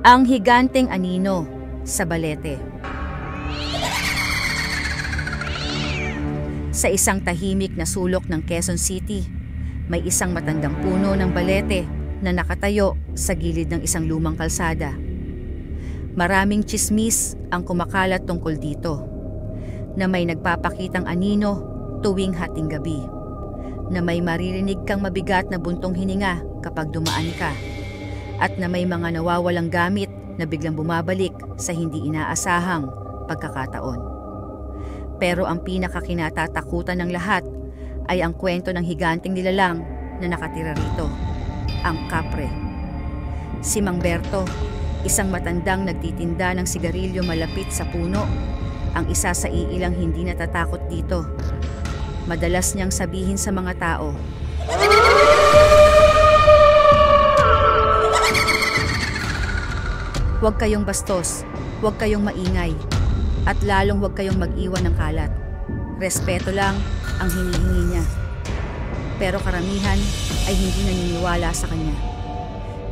Ang higanteng anino sa Balete. Sa isang tahimik na sulok ng Quezon City, may isang matandang puno ng balete na nakatayo sa gilid ng isang lumang kalsada. Maraming tsismis ang kumakalat tungkol dito, na may nagpapakitang anino tuwing hating gabi, na may maririnig kang mabigat na buntong hininga kapag dumaan ka, at na may mga nawawalang gamit na biglang bumabalik sa hindi inaasahang pagkakataon. Pero ang pinakakinatatakutan ng lahat ay ang kwento ng higanteng nilalang na nakatira rito, ang kapre. Si Mang Berto, isang matandang nagtitinda ng sigarilyo malapit sa puno, ang isa sa iilang hindi natatakot dito. Madalas niyang sabihin sa mga tao, "Huwag kayong bastos, huwag kayong maingay, at lalong huwag kayong mag-iwan ng kalat. Respeto lang ang hinihingi niya." Pero karamihan ay hindi naniniwala sa kanya.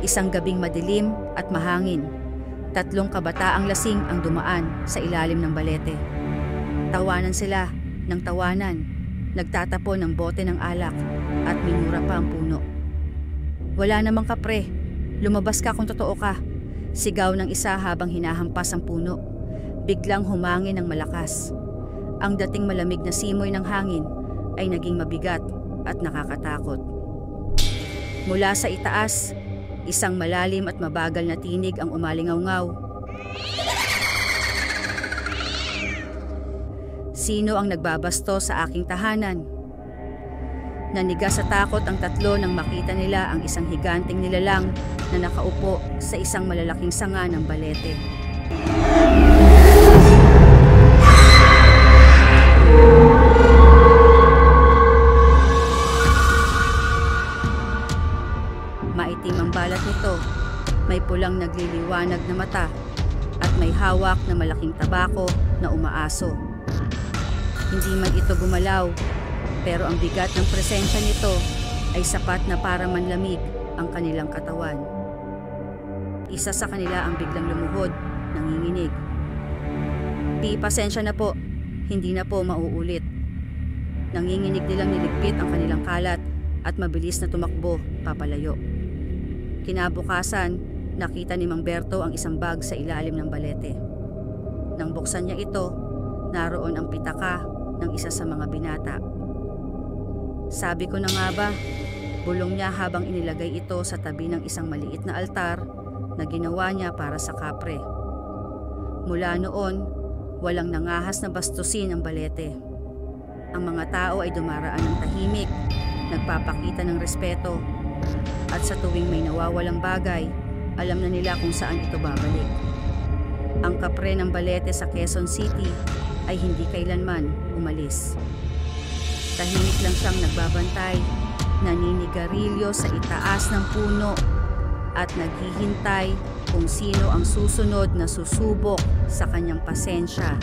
Isang gabing madilim at mahangin, 3 kabataang lasing ang dumaan sa ilalim ng balete. Tawanan sila ng tawanan, nagtatapon ng bote ng alak at minura pa ang puno. "Wala namang kapre, lumabas ka kung totoo ka," sigaw ng isa habang hinahampas ang puno. Biglang humangin ng malakas. Ang dating malamig na simoy ng hangin ay naging mabigat at nakakatakot. Mula sa itaas, isang malalim at mabagal na tinig ang umalingaw-ngaw. "Sino ang nagbabasto sa aking tahanan?" Naniga sa takot ang 3 nang makita nila ang isang higanteng nilalang na nakaupo sa isang malalaking sanga ng balete. Maitim ang balat nito, may pulang nagliliwanag na mata, at may hawak na malaking tabako na umaaso. Hindi man ito gumalaw, pero ang bigat ng presensya nito ay sapat na para manlamig ang kanilang katawan. Isa sa kanila ang biglang lumuhod, nanginginig. "Pasensya na po, hindi na po mauulit." Nanginginig nilang niligpit ang kanilang kalat at mabilis na tumakbo papalayo. Kinabukasan, nakita ni Mang Berto ang isang bag sa ilalim ng balete. Nang buksan niya ito, naroon ang pitaka ng isa sa mga binata. "Sabi ko na nga ba," bulong niya habang inilagay ito sa tabi ng isang maliit na altar na ginawa niya para sa kapre. Mula noon, walang nangahas na bastusin ang balete. Ang mga tao ay dumaraan ng tahimik, nagpapakita ng respeto, at sa tuwing may nawawalang bagay, alam na nila kung saan ito babalik. Ang kapre ng balete sa Quezon City ay hindi kailanman umalis. Tahimik lang siyang nagbabantay, naninigarilyo sa itaas ng puno, at naghihintay kung sino ang susunod na susubok sa kanyang pasensya.